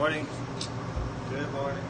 Morning. Good morning.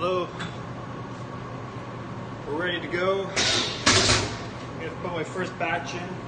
Hello. We're ready to go. I'm going to put my first batch in.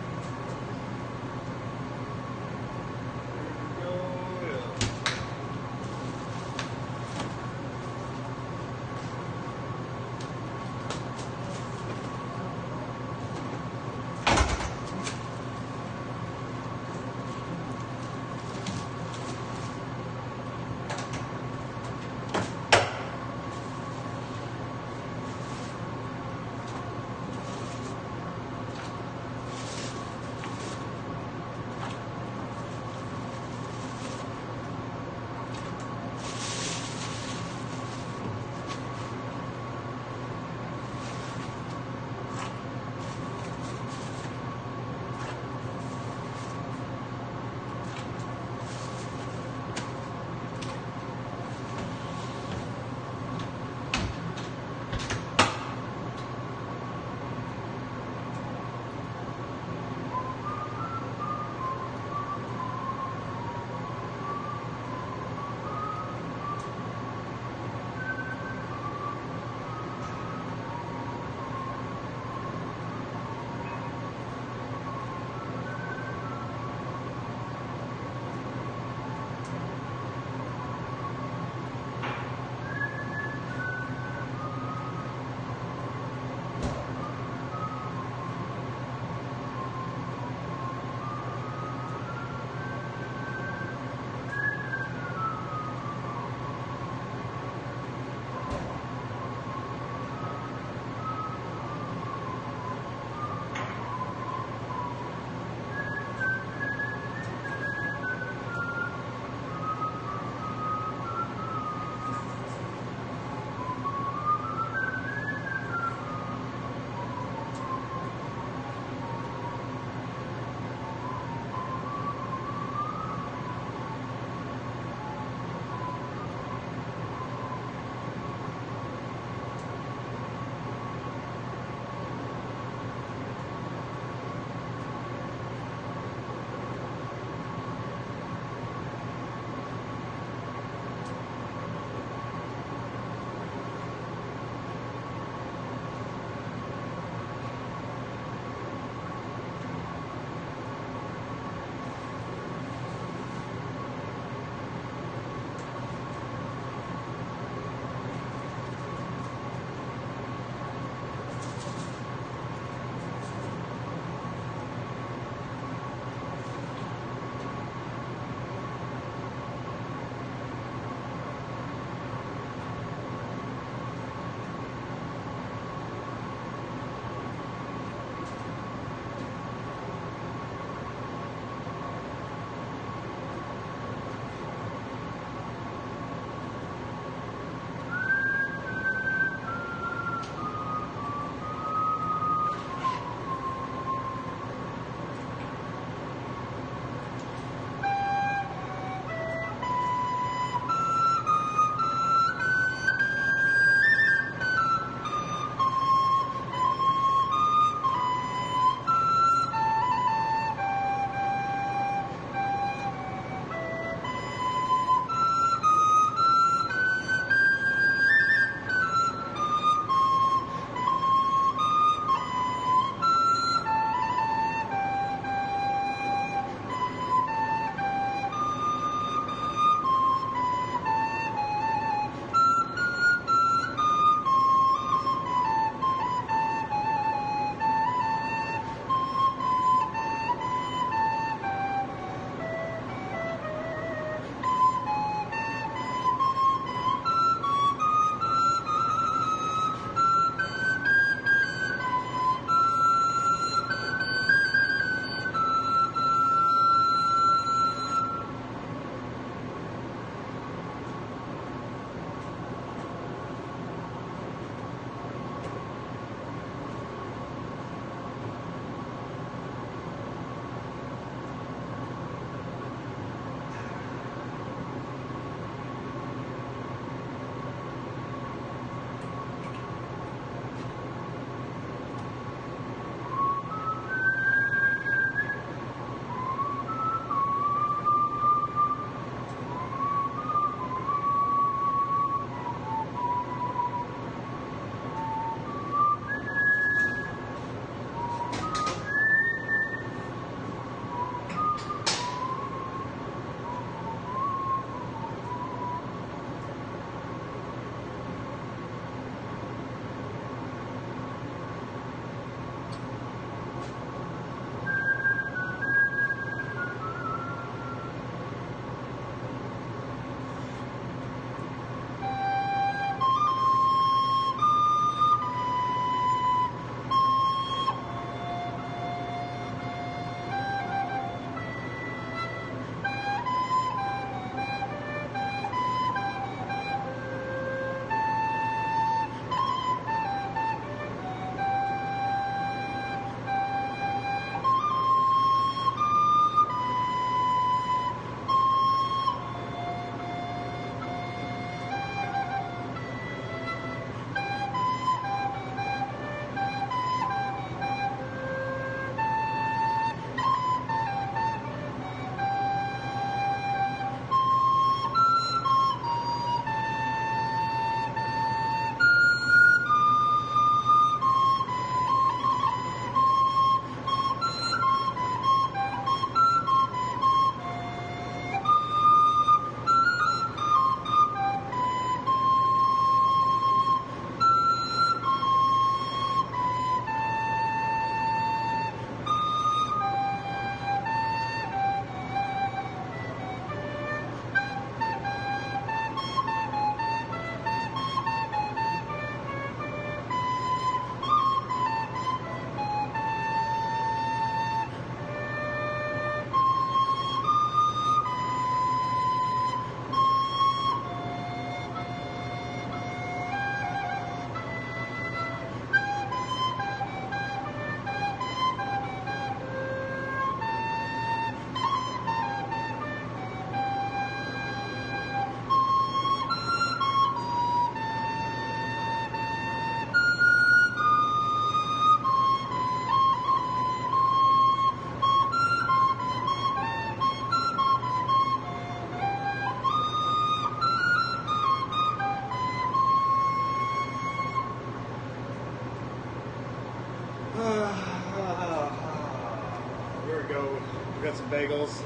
some bagels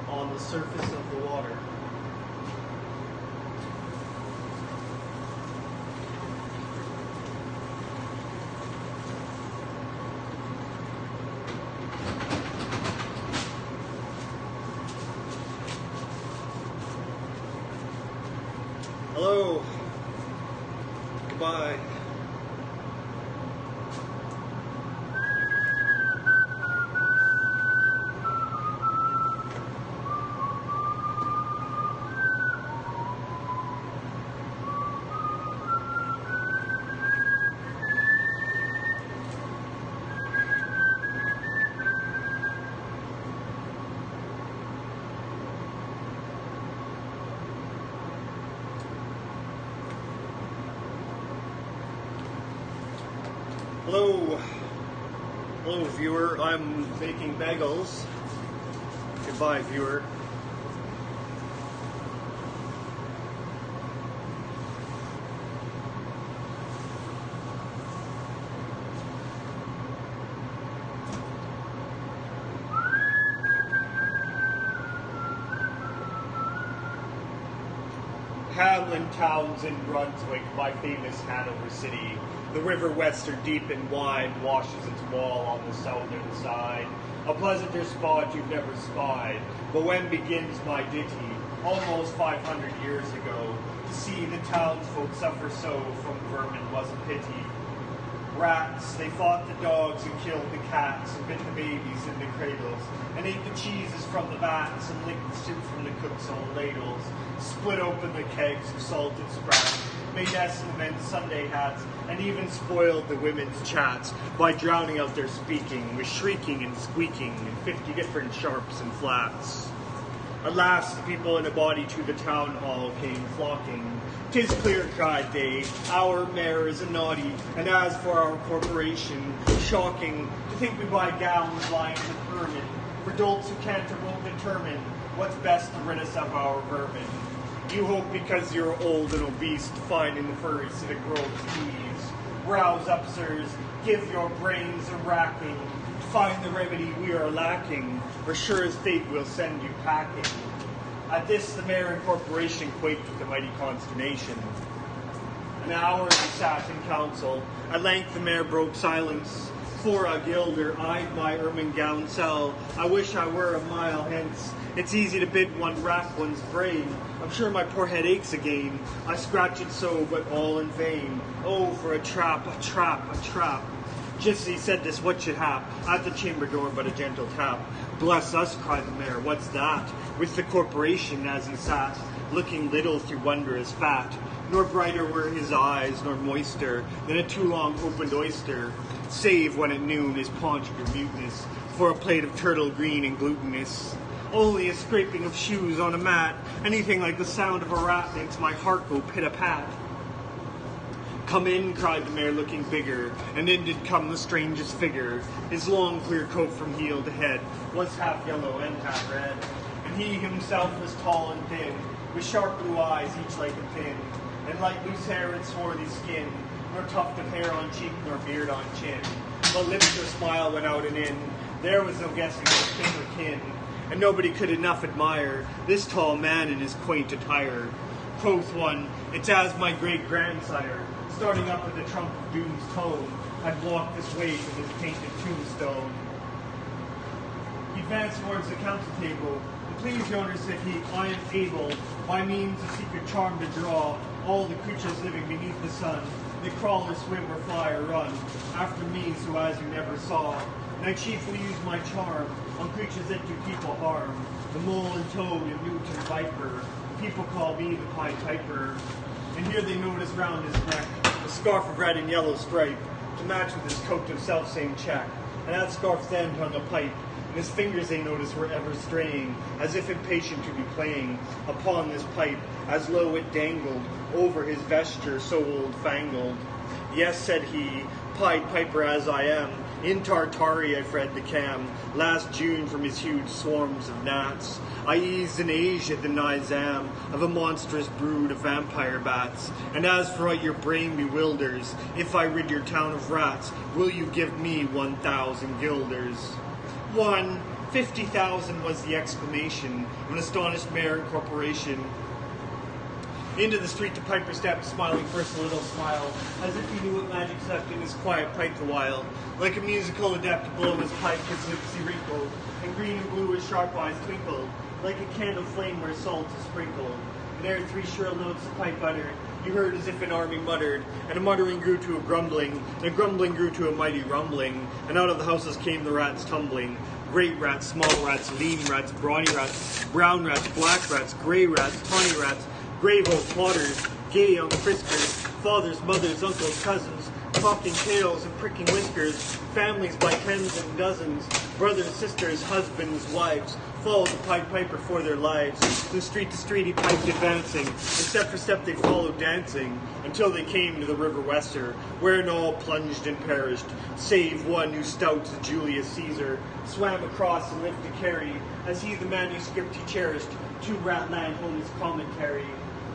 on the surface of the water. Hello. Goodbye. Hello. Hello, viewer. I'm making bagels. Goodbye, viewer. Hamlin Towns in Brunswick, my famous Hanover city. The river Wester, deep and wide, washes its wall on the southern side. A pleasanter spot you've never spied. But when begins my ditty, almost 500 years ago, to see the townsfolk suffer so from vermin was a pity. Rats, they fought the dogs and killed the cats and bit the babies in the cradles and ate the cheeses from the vats and licked the soup from the cook's own ladles, split open the kegs of salted sprats, made nests in the men's Sunday hats, and even spoiled the women's chats by drowning out their speaking with shrieking and squeaking in 50 different sharps and flats. At last, the people in a body to the town hall came flocking. "'Tis clear," cried they, "our mayor is a naughty, and as for our corporation, shocking to think we buy gowns lying in the pyramid for dolts who can't or won't determine what's best to rid us of our vermin. You hope because you're old and obese to find in the furry civic groves thieves. Rouse up, sirs, give your brains a racking, to find the remedy we are lacking, or sure as fate will send you packing." At this, the mayor and corporation quaked with a mighty consternation. An hour they sat in council. At length the mayor broke silence. For a gilder eyed my ermine gown sell. I wish I were a mile hence. It's easy to bid one rack one's brain. I'm sure my poor head aches again. I scratch it so, but all in vain. Oh, for a trap, a trap, a trap. Just as he said this, what should hap? At the chamber door but a gentle tap. "Bless us," cried the mayor, "what's that?" With the corporation as he sat, looking little through wondrous fat. Nor brighter were his eyes, nor moister than a too long opened oyster, save when at noon his paunch grew mutinous for a plate of turtle green and glutinous. Only a scraping of shoes on a mat, anything like the sound of a rat makes my heart go pit-a-pat. "Come in," cried the mayor, looking bigger, and in did come the strangest figure. His long clear coat from heel to head was half yellow and half red, and he himself was tall and thin, with sharp blue eyes each like a pin, and like loose hair and swarthy skin, nor tuft of hair on cheek nor beard on chin, but lips or smile went out and in. There was no guessing of kin or kin, and nobody could enough admire this tall man in his quaint attire. Quoth one, "It's as my great-grandsire, starting up at the trump of doom's tone, had walked this way to his painted tombstone." He advanced towards the council table. "And please, your honor," said he, "I am able, by means of secret charm, to draw all the creatures living beneath the sun, that crawl or swim or fly or run, after me so as you never saw. And I chiefly use my charm on creatures that do people harm, the mole and toad and newt and viper. People call me the Pied Piper." And here they noticed round his neck a scarf of red and yellow stripe, to match with his coat of self-same check. And that scarf then hung a pipe, and his fingers they noticed were ever straying, as if impatient to be playing upon this pipe, as low it dangled over his vesture so old-fangled. "Yes," said he, "Pied Piper as I am, in Tartary I fled the Cam, last June from his huge swarms of gnats. I eased in Asia the Nizam of a monstrous brood of vampire bats. And as for what your brain bewilders, if I rid your town of rats, will you give me 1,000 guilders?" "One," 50,000 was the exclamation of an astonished mayor and corporation. Into the street the piper stepped, smiling first a little smile, as if he knew what magic slept in his quiet pipe the while. Like a musical adept below his pipe, his lips he wrinkled, and green and blue his sharp eyes twinkled, like a candle flame where salt is sprinkled. And ere 3 shrill notes the pipe uttered, you heard as if an army muttered, and a muttering grew to a grumbling, and a grumbling grew to a mighty rumbling, and out of the houses came the rats tumbling. Great rats, small rats, lean rats, brawny rats, brown rats, black rats, gray rats, tawny rats, grave old plotters, gay young friskers, fathers, mothers, uncles, cousins, talking tails and pricking whiskers, families by tens and dozens, brothers, sisters, husbands, wives, followed the Pied Piper for their lives. From street to street he piped advancing, and step for step they followed dancing, until they came to the river Wester, wherein all plunged and perished, save one who stout as Julius Caesar swam across and lived to carry, as he the manuscript he cherished, to Ratland home his commentary,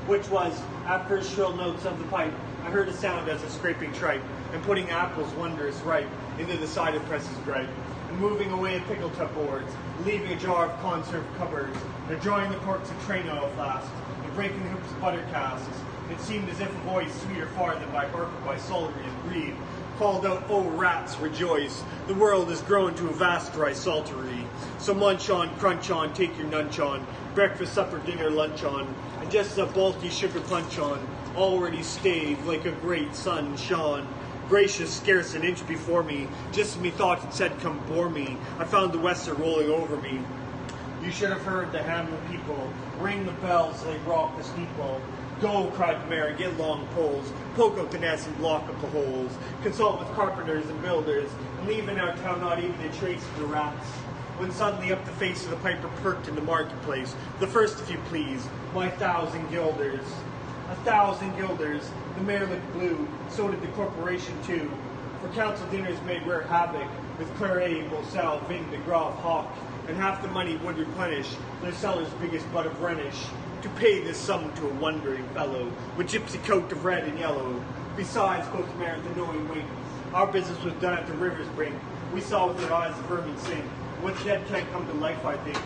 which was, after shrill notes of the pipe, I heard a sound as of scraping tripe, and putting apples wondrous ripe into the cider presses gripe, and moving away the pickle tub boards, leaving a jar of conserve cupboards, and drawing the corks of train oil flasks, and breaking the hoops of butter casks. It seemed as if a voice, sweeter far than by harp or by psaltery and reed, called out, "O rats, rejoice! The world has grown to a vast dry saltery. So munch on, crunch on, take your nunch on, breakfast, supper, dinner, lunch on, and just as a balky sugar punch on, already staved like a great sun shone. Gracious, scarce an inch before me, just as me thought it said, come bore me, I found the Wester rolling over me. You should have heard the Hamlin people ring the bells as they rock the steeple. Go, cried the mayor, get long poles, poke out the nests and block up the holes, consult with carpenters and builders, and leave in our town not even a trace of the rats. When suddenly up the face of the piper perked in the marketplace, the first, if you please, my 1,000 guilders. 1,000 guilders, the mayor looked blue, so did the corporation too. For council dinners made rare havoc, with claret, Moselle, Vin de Grave, Hawk, and half the money would replenish their cellar's biggest butt of Rhenish, to pay this sum to a wondering fellow, with gypsy coat of red and yellow. Besides, quoth the mayor with a knowing wink, our business was done at the river's brink. We saw with our eyes the vermin sink. What's dead can't come to life, I think.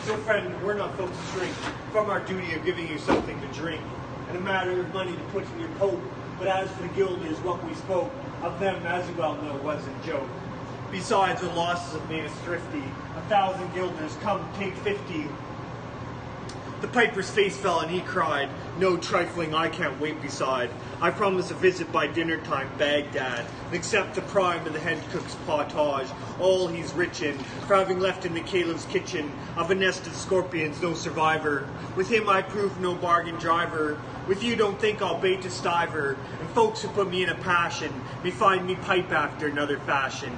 So, friend, we're not folks to shrink from our duty of giving you something to drink, and a matter of money to put in your coat. But as for the guilders, what we spoke of them, as you well know, was a joke. Besides, our losses have made us thrifty. 1,000 guilders, come, take 50. The piper's face fell and he cried, no trifling, I can't wait beside. I promise a visit by dinner time, Baghdad, and accept the prime of the head cook's pottage, all he's rich in, for having left in the caliph's kitchen, of a nest of scorpions, no survivor. With him I prove no bargain driver. With you don't think I'll bait a stiver, and folks who put me in a passion may find me pipe after another fashion.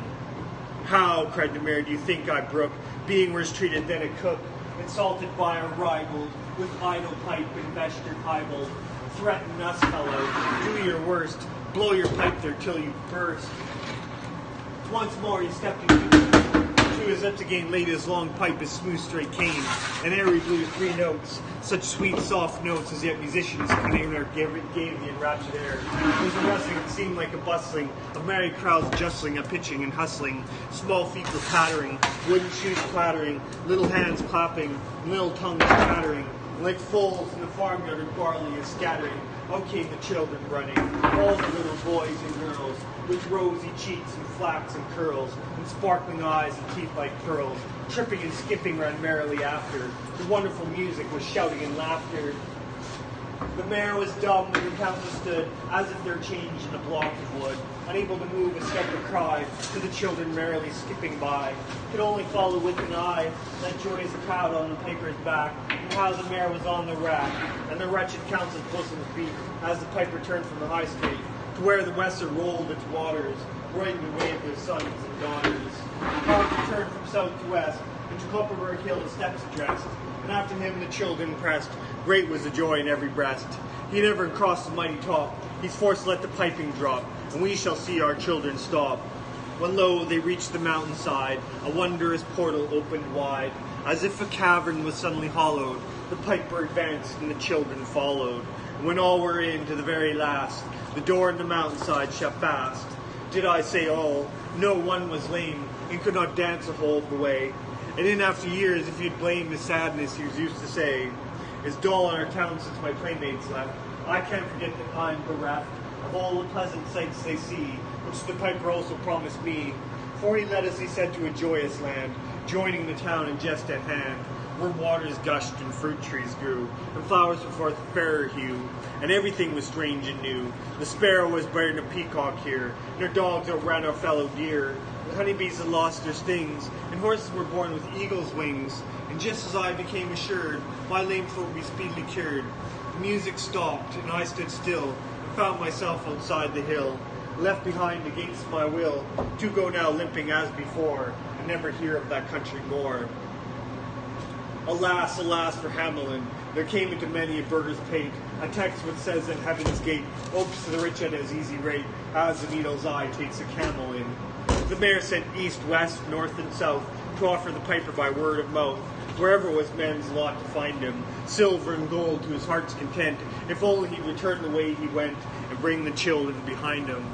How, cried the mayor, do you think I brook being worse treated than a cook? Insulted by a rival, with idle pipe and vested highball. Threaten us, fellow, do your worst, blow your pipe there till you burst. Once more he stepped to his lips again, laid his long pipe, his smooth straight cane, and ere he blew 3 notes, such sweet soft notes as yet musicians could never gave the enraptured air. It was a rustling, it seemed like a bustling, of merry crowds justling, a pitching and hustling. Small feet were pattering, wooden shoes clattering, little hands clapping, and little tongues chattering, and like foals in the farmyard of barley is scattering. Out came the children running, all the little boys and girls, with rosy cheeks and flaxen curls, and sparkling eyes and teeth like pearls, tripping and skipping ran merrily after. The wonderful music was shouting and laughter. The mayor was dumb and the council stood, as if they're changed in a block of wood, unable to move a step or cry, to the children merrily skipping by. Could only follow with an eye that joyous crowd on the piper's back, and how the mayor was on the rack, and the wretched council's bosoms beat, as the piper turned from the high street, to where the Wester rolled its waters, roaring away their sons and daughters. How turned from south to west, and to Copperberg Hill the steps addressed, and after him the children pressed. Great was the joy in every breast. He never crossed the mighty top. He's forced to let the piping drop, and we shall see our children stop. When lo, they reached the mountainside, a wondrous portal opened wide, as if a cavern was suddenly hollowed. The piper advanced, and the children followed. And when all were in, to the very last, the door in the mountainside shut fast. Did I say all? No, one was lame, and could not dance a whole the way. And in after years, if you'd blame the sadness he was used to say, is dull in our town since my playmates left, I can't forget that I'm bereft of all the pleasant sights they see, which the piper also promised me. For he led us, he said, to a joyous land, joining the town in just at hand, where waters gushed and fruit trees grew, and flowers were forth fairer hue, and everything was strange and new. The sparrow was bred a peacock here, and our dogs outran our fellow deer. The honeybees had lost their stings, and horses were born with eagle's wings. And just as I became assured, my lame foot would be speedily cured, the music stopped, and I stood still, and found myself outside the hill, left behind against my will, to go now limping as before, and never hear of that country more. Alas, alas for Hamelin, there came into many a burgher's pate a text which says that heaven's gate opens to the rich at as easy rate as the needle's eye takes a camel in. The mayor sent east, west, north, and south to offer the piper by word of mouth, wherever was men's lot to find him, silver and gold to his heart's content, if only he'd return the way he went and bring the children behind him.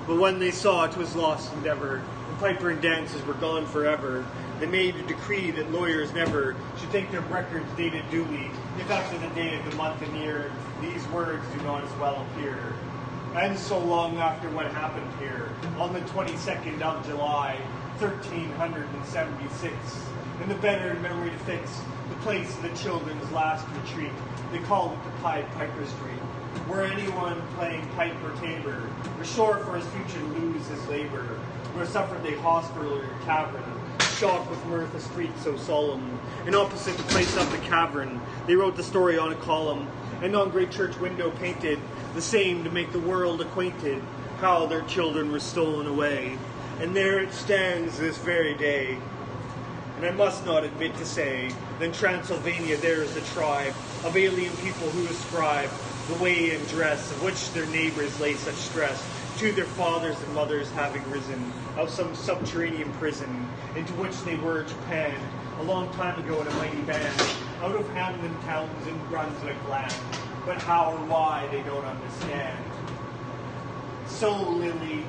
But when they saw 'twas lost endeavor, the piper and dances were gone forever, they made a decree that lawyers never should take their records dated duly, if after the day of the month and year these words do not as well appear. And so long after what happened here, on the 22nd of July, 1376, in the better memory to fix the place of the children's last retreat, they called it the Pied Piper Street, where anyone playing pipe or tabor was sure for his future to lose his labor, where suffered they hospital or tavern, shocked with mirth a street so solemn. And opposite the place of the cavern, they wrote the story on a column, and on great church window painted the same to make the world acquainted how their children were stolen away. And there it stands this very day. And I must not admit to say that in Transylvania there is a tribe of alien people who ascribe the way and dress of which their neighbors lay such stress to their fathers and mothers having risen of some subterranean prison into which they were japanned a long time ago in a mighty band out of Hamden towns in Brunswick land, but how or why they don't understand. So, Lily,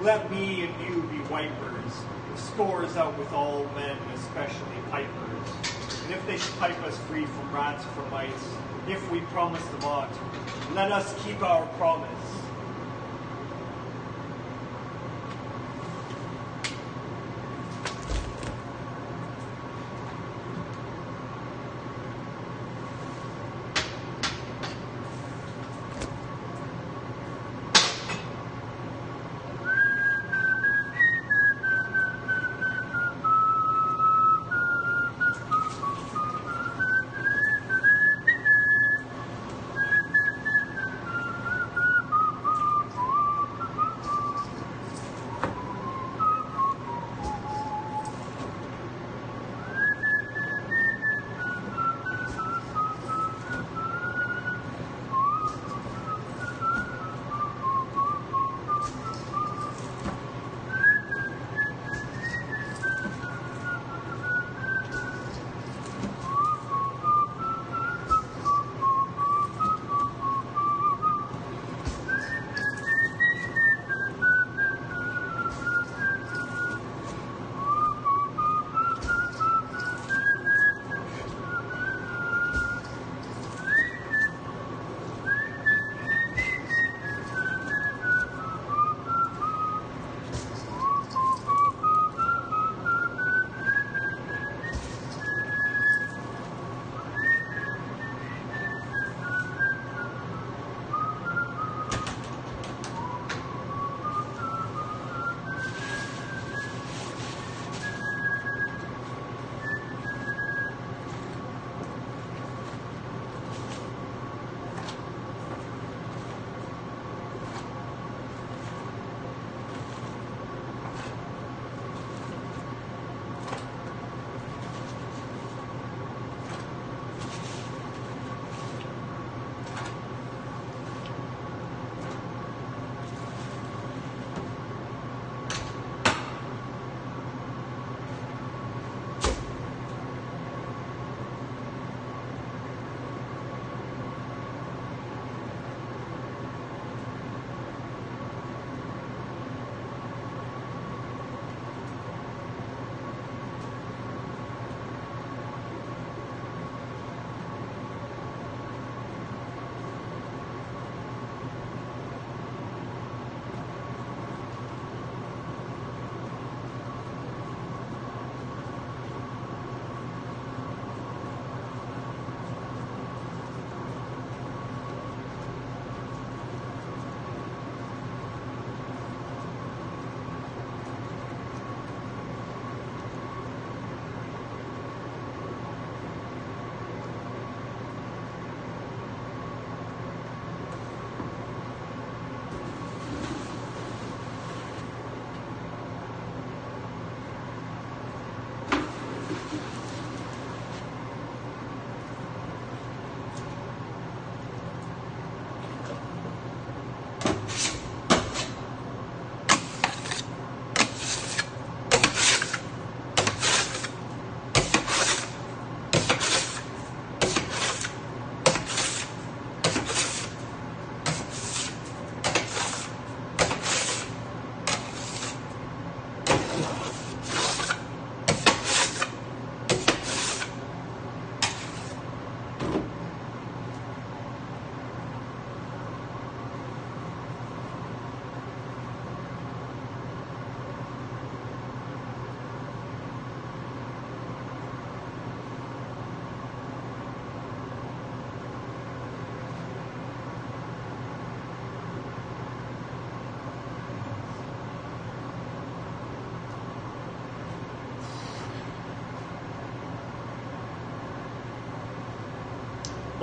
let me and you be wipers, and scores out with all men, especially pipers. And if they pipe us free from rats or from mice, if we promise them aught, let us keep our promise.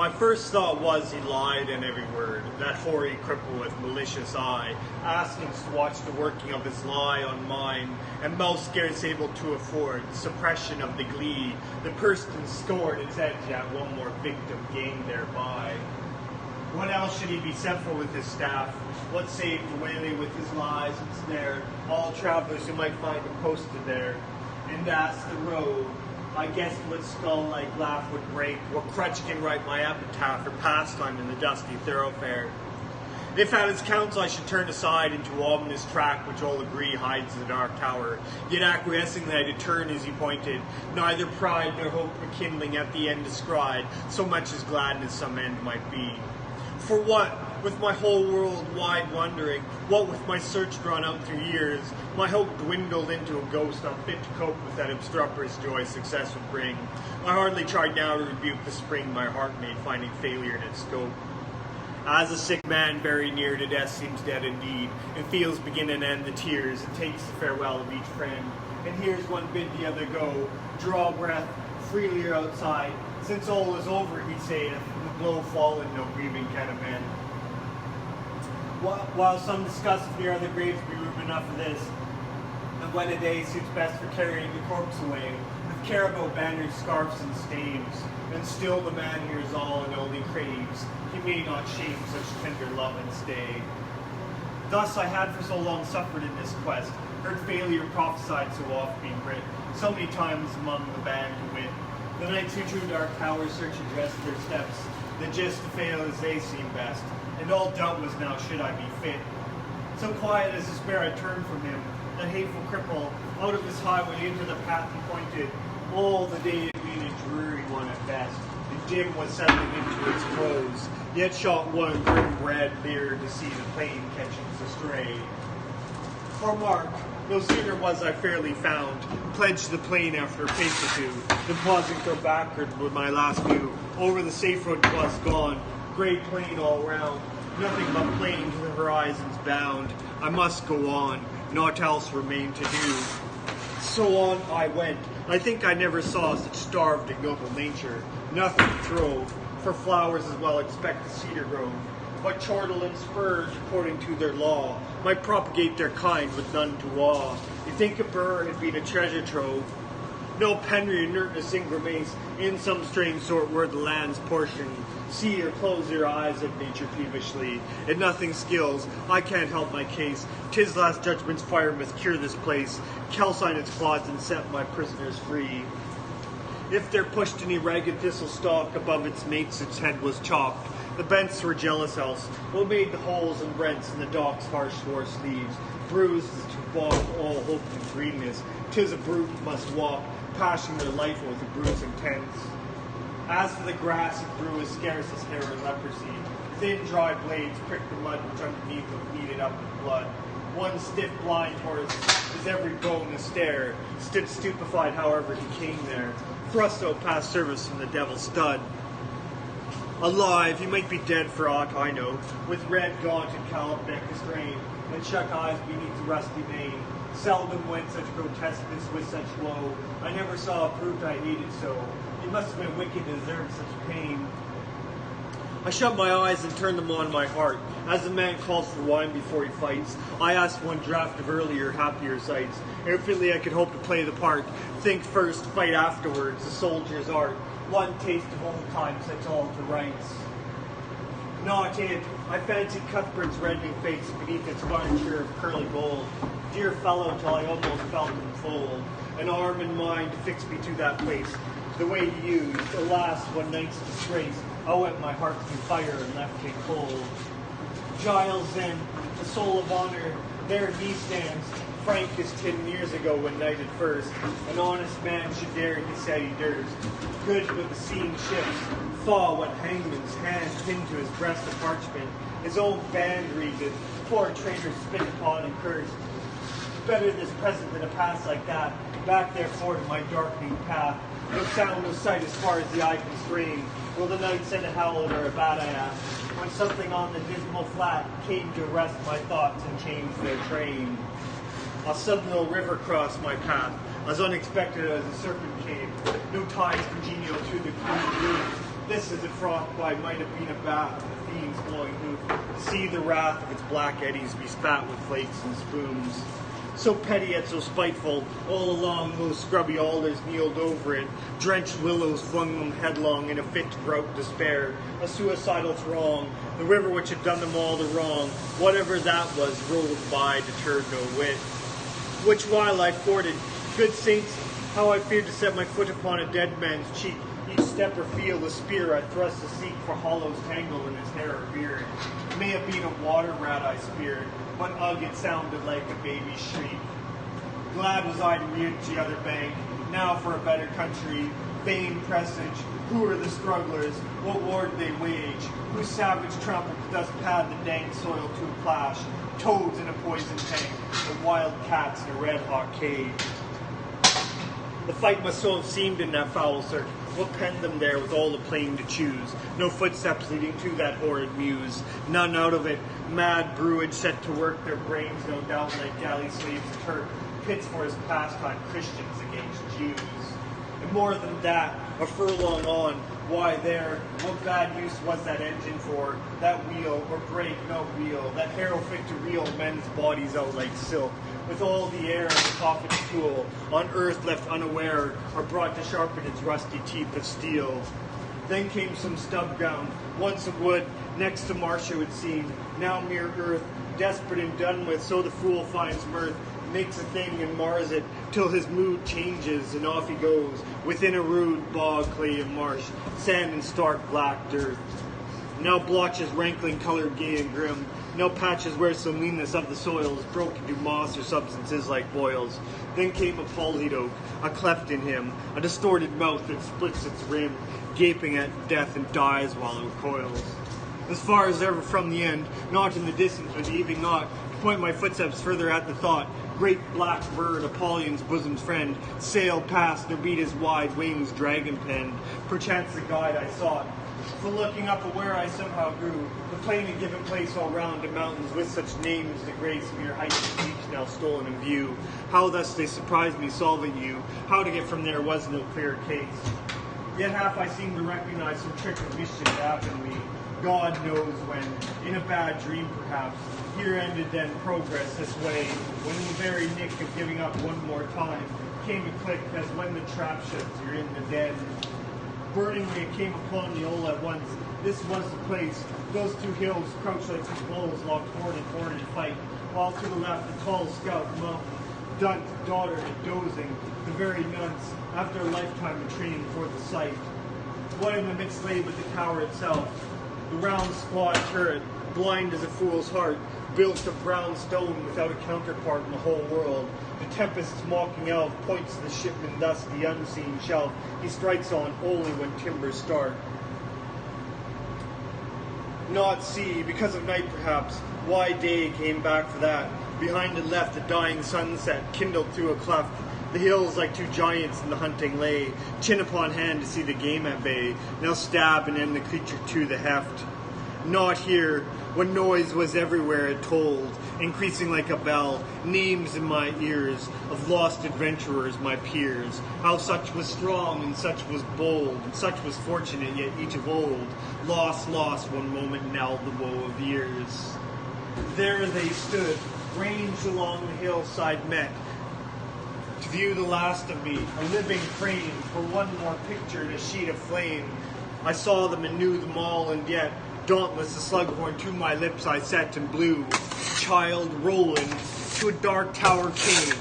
My first thought was he lied in every word, that hoary cripple with malicious eye, asking to watch the working of his lie on mine, and mouth scarce able to afford the suppression of the glee, the person scored its edge at one more victim gained thereby. What else should he be sent for with his staff? What saved the whaley with his lies and snare, all travelers who might find him posted there? And as the road, I guessed what skull-like laugh would break, what crutch can write my epitaph or pastime in the dusty thoroughfare. If at his counsel I should turn aside into ominous track which all agree hides the dark tower, yet acquiescingly I did turn as he pointed, neither pride nor hope rekindling at the end descried, so much as gladness some end might be. For what, with my whole world wide wondering, what with my search drawn out through years, my hope dwindled into a ghost unfit to cope with that obstreperous joy success would bring. I hardly tried now to rebuke the spring my heart made, finding failure in its scope. As a sick man very near to death seems dead indeed, and feels begin and end the tears, and takes the farewell of each friend, and hears one bid the other go, draw breath, freely outside, since all is over, he saith, the blow fallen, no grieving can amend. While some discuss if near other graves be room enough for this, and when a day suits best for carrying the corpse away, with carabao banners, scarfs, and staves, and still the man hears all and only craves, he may not shame such tender love and stay. Thus I had for so long suffered in this quest, heard failure prophesied so oft being writ, so many times among the band to wit. The knights who drew dark towers search and dress their steps, the gist to fail as they seem best, and all doubt was now should I be fit. So quiet as despair I turned from him, that hateful cripple, out of his highway into the path he pointed. All the day had been a dreary one at best, and dim was settling into its close, yet shot one grim red leer to see the plain catching astray. For mark, no sooner was I fairly found, pledged the plain after a pace or two, then pausing to go backward with my last view, over the safe road was gone, great plain all round, nothing but plain to the horizon's bound. I must go on, naught else remained to do. So on I went. I think I never saw such starved ignoble nature. Nothing throve, for flowers as well expect the cedar grove. But chortle and spurs, according to their law, might propagate their kind with none to awe. You think a burr had been a treasure trove? No Penry and inertness in grimace, in some strange sort were the land's portion. See or close your eyes at nature peevishly, and nothing skills, I can't help my case. 'Tis last judgment's fire must cure this place, calcine its claws and set my prisoners free. If there pushed any ragged thistle stalk above its mates, its head was chopped. The bents were jealous else, what made the holes and rents in the dock's harsh war sleeves, bruised to balk all hope and greenness. 'Tis a brute must walk, pashing their life with a bruising tense. As for the grass, it grew as scarce as hair or leprosy. Thin, dry blades pricked the mud which underneath was kneaded up with blood. One stiff, blind horse, his every bone a stare, stood stupefied however he came there, thrust out past service from the devil's stud. Alive, he might be dead for aught I know, with red, gaunt, and callous neck astrain, and shut eyes beneath the rusty mane. Seldom went such grotesqueness with such woe. I never saw a brute I hated so. He must have been wicked to deserve such pain. I shut my eyes and turned them on my heart. As a man calls for wine before he fights, I asked one draught of earlier, happier sights. Ere fitly I could hope to play the part. Think first, fight afterwards, the soldier's art. One taste of old times sets all to rights. Not it. I fancied Cuthbert's reddening face beneath its garniture of curly gold. Dear fellow, till I almost felt him fold. An arm and mind to fix me to that place. The way he used, alas, one night's disgrace. I went my heart through fire and left it cold. Giles then, the soul of honor, there he stands, frank as 10 years ago when knighted first. An honest man should dare, he said he durst. Good with the seeing ships, thaw what hangman's hand pinned to his breast of parchment. His own band reads it, poor traitor spit upon and cursed. Better this present than a past like that, back therefore to my darkening path. No sound, no sight as far as the eye can strain. Will the night send a howl or a bat, I asked, when something on the dismal flat came to arrest my thoughts and change their train. A sudden river crossed my path, as unexpected as a serpent came. No ties congenial to the cruel blue. This as it frothed by might have been a bath, the fiend's blowing hoof, to see the wrath of its black eddies be spat with flakes and spumes. So petty yet so spiteful, all along those scrubby alders kneeled over it, drenched willows flung them headlong in a fit to grout despair, a suicidal throng, the river which had done them all the wrong, whatever that was, rolled by, deterred no whit. Which while I forded, good saints, how I feared to set my foot upon a dead man's cheek, each step or feel the spear I thrust to seek for hollows tangled in his hair or beard. It may have been a water rat I speared, but ugh, it sounded like a baby's shriek. Glad was I to reach the other bank, now for a better country, vain presage. Who are the strugglers? What war did they wage? Whose savage trample does pad the dank soil to a plash? Toads in a poison tank, and wild cats in a red-hot cage. The fight must so have seemed in that foul cirque. What penned them there with all the plain to choose? No footsteps leading to that horrid muse. None out of it. Mad brewage set to work their brains, no doubt, like galley slaves a Turk pits for his pastime Christians against Jews. And more than that, a furlong on, why there, what bad use was that engine for? That wheel, or brake, no wheel, that harrow fit to reel men's bodies out like silk, with all the air of the coffin's tool, on earth left unaware, or brought to sharpen its rusty teeth of steel. Then came some stub ground, once of wood, next to marsh it would seem, now mere earth, desperate and done with, so the fool finds mirth, makes a thing and mars it, till his mood changes, and off he goes, within a rude bog, clay and marsh, sand and stark black dirt. Now blotches rankling colored gay and grim, no patches where some leanness of the soil is broken to moss or substances like boils. Then came a palsied oak, a cleft in him, a distorted mouth that splits its rim, gaping at death and dies while it recoils. As far as ever from the end, not in the distance but even not, to point my footsteps further at the thought, great black bird, Apollyon's bosom's friend, sailed past, nor beat his wide wings dragon-penned, perchance the guide I sought. For looking up where I somehow grew, the plain had given place all round to mountains with such names to grace mere heights and peaks now stolen in view. How thus they surprised me solving you, how to get from there was no clear case. Yet half I seemed to recognize some trick of mischief to happen me. God knows when, in a bad dream perhaps, here ended then progress this way, when in the very nick of giving up one more time, came a click as when the trap sheds you're in the den. Burningly it came upon me all at once. This was the place. Those two hills crouched like two bulls locked horn in horn in fight, while to the left the tall scout mountain, Dunt, daughter, and dozing, the very nuns, after a lifetime of training for the sight. What in the midst lay but the tower itself, the round squat turret, blind as a fool's heart, built of brown stone without a counterpart in the whole world. The tempest's mocking elf points to the shipman thus the unseen shelf he strikes on only when timbers start. Not sea, because of night perhaps, why day came back for that. Behind it left a dying sunset, kindled through a cleft. The hills like two giants in the hunting lay, chin upon hand to see the game at bay, now stab and end the creature to the heft. Not here, when noise was everywhere it told, increasing like a bell, names in my ears, of lost adventurers my peers, how such was strong and such was bold, and such was fortunate yet each of old, lost one moment now the woe of years. There they stood, ranged along the hillside met, to view the last of me, a living frame, for one more picture in a sheet of flame. I saw them and knew them all, and yet, dauntless the slughorn to my lips I set and blew. Child Roland to a dark tower came.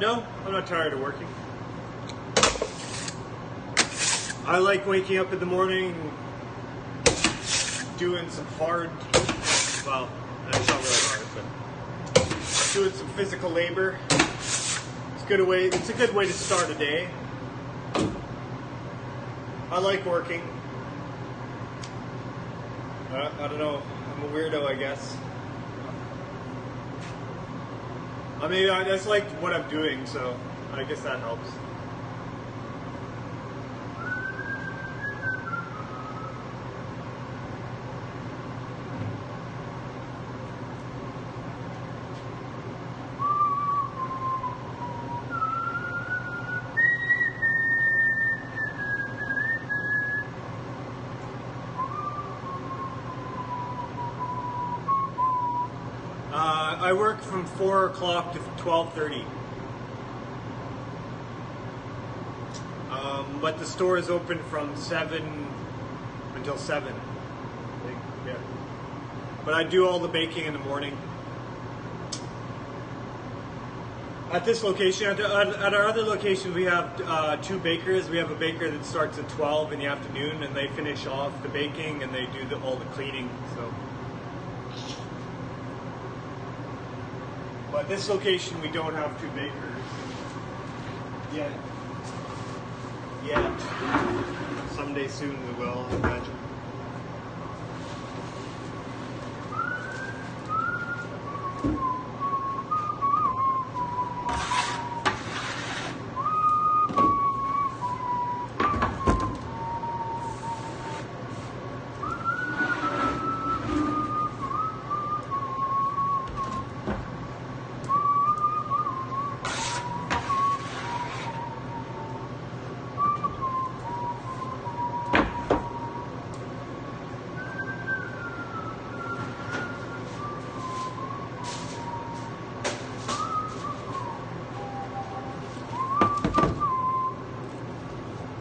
No, I'm not tired of working. I like waking up in the morning, doing some hard, well, it's not really hard, but doing some physical labor. It's a good way to start a day. I like working. I don't know. I'm a weirdo, I guess. I mean, I just like what I'm doing, so I guess that helps. I work from 4 o'clock to 12:30. But the store is open from 7 until 7. Yeah. But I do all the baking in the morning. At this location, at our other location, we have 2 bakers. We have a baker that starts at 12 in the afternoon, and they finish off the baking and they do all the cleaning. So. But this location, we don't have 2 bakers yet. Someday soon we will, I imagine.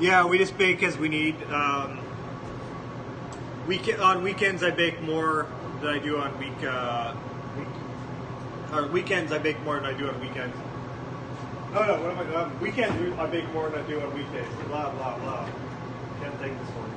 Yeah, we just bake as we need. On weekends, I bake more than I do on weekends, I bake more than I do on weekends. Oh no, what am I? Weekends, I bake more than I do on weekdays. Blah blah blah. Can't take this one.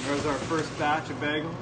There's our first batch of bagels.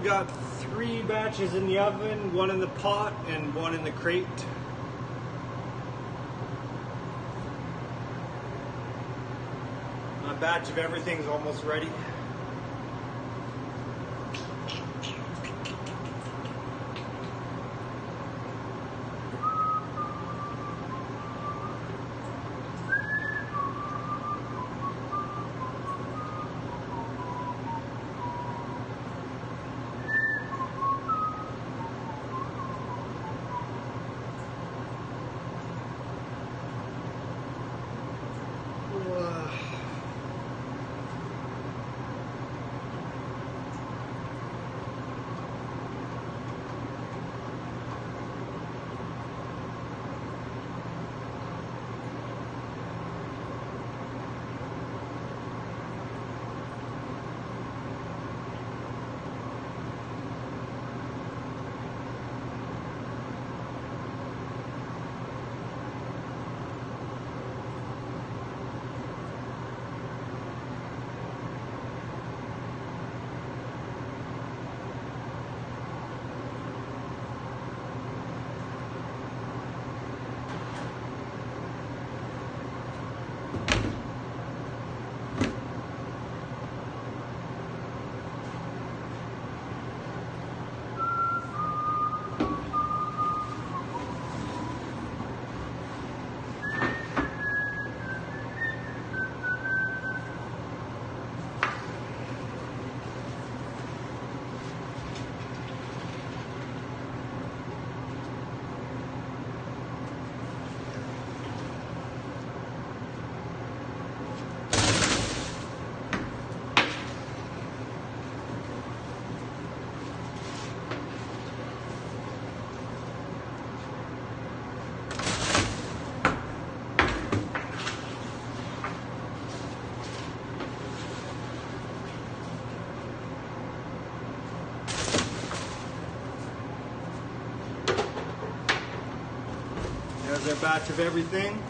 got 3 batches in the oven, 1 in the pot, and 1 in the crate. My batch of everything's almost ready. There's our batch of everything.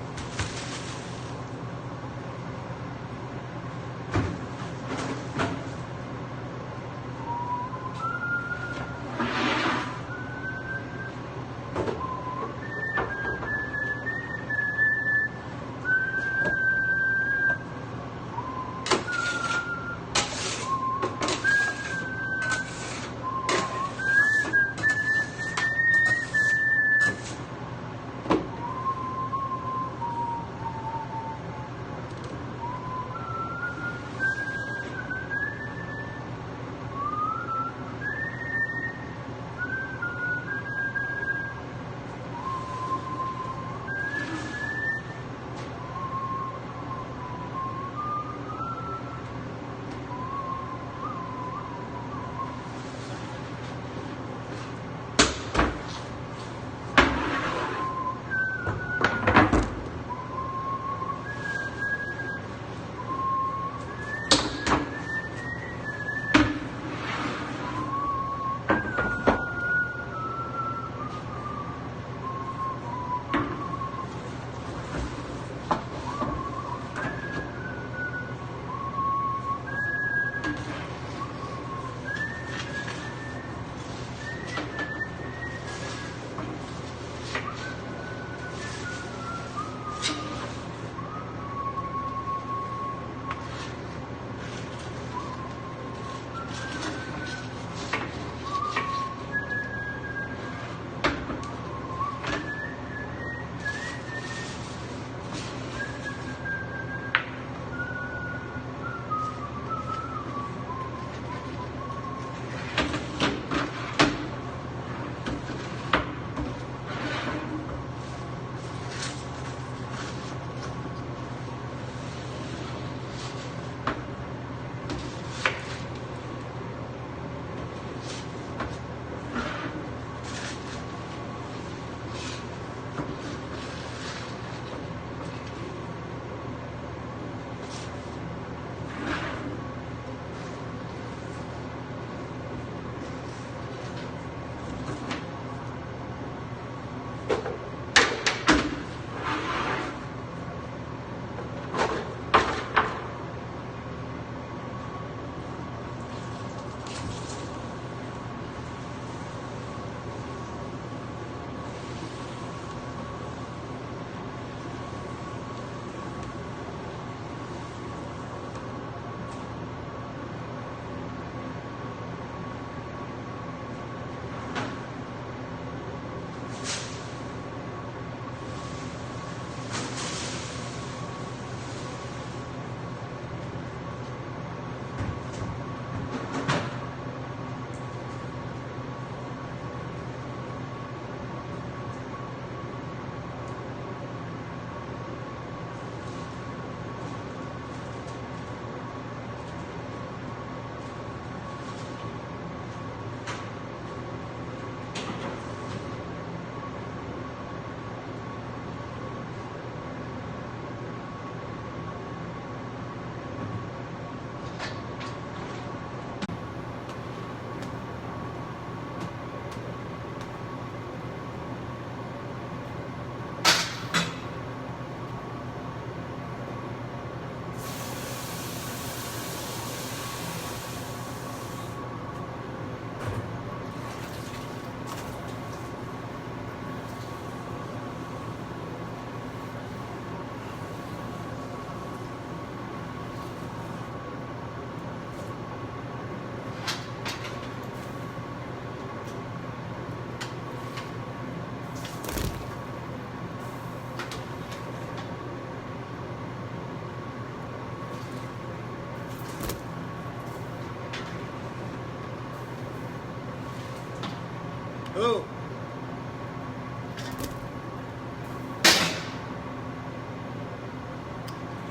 Hello.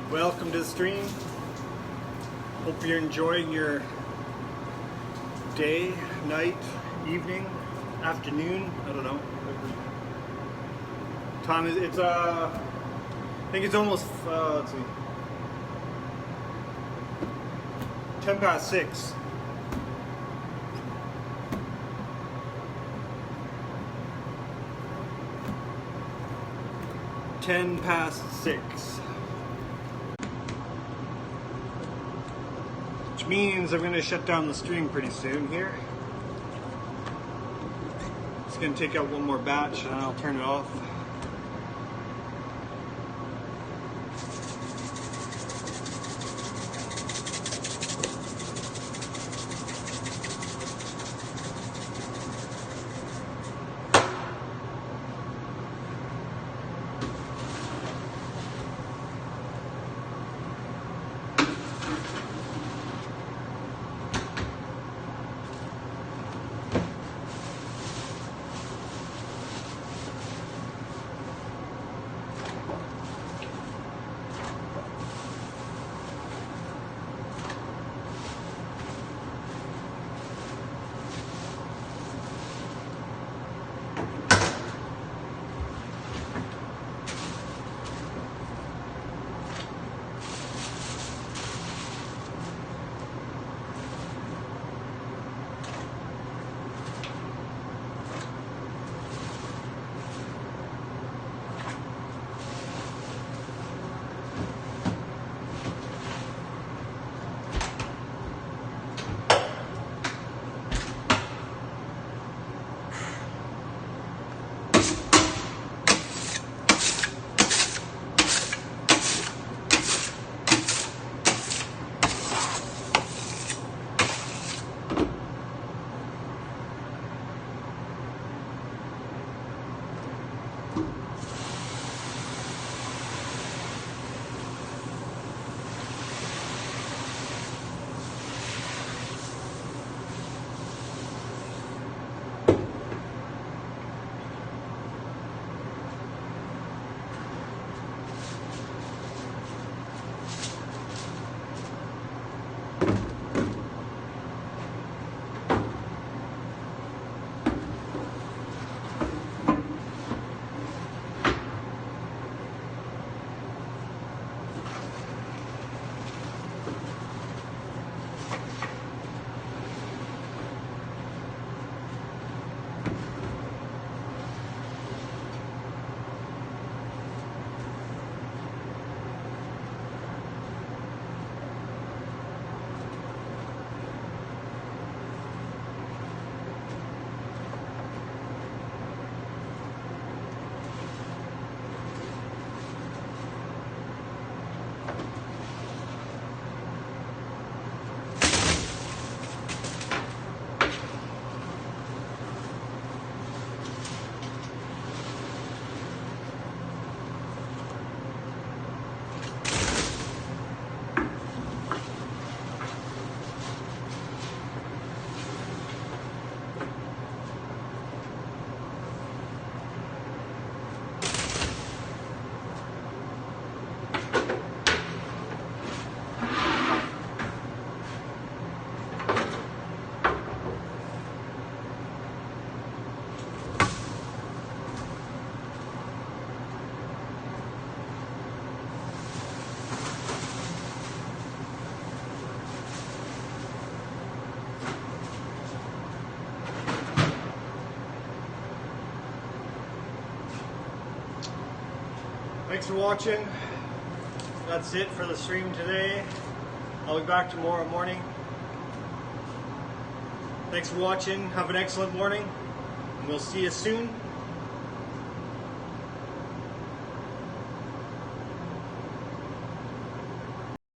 Welcome to the stream. Hope you're enjoying your day, night, evening, afternoon. I don't know. Time is, it's I think it's almost let's see, 10 past 6. Ten past 6. Which means I'm going to shut down the stream pretty soon here. Just going to take out one more batch and I'll turn it off. Thanks for watching. That's it for the stream today. I'll be back tomorrow morning. Thanks for watching. Have an excellent morning. And we'll see you soon.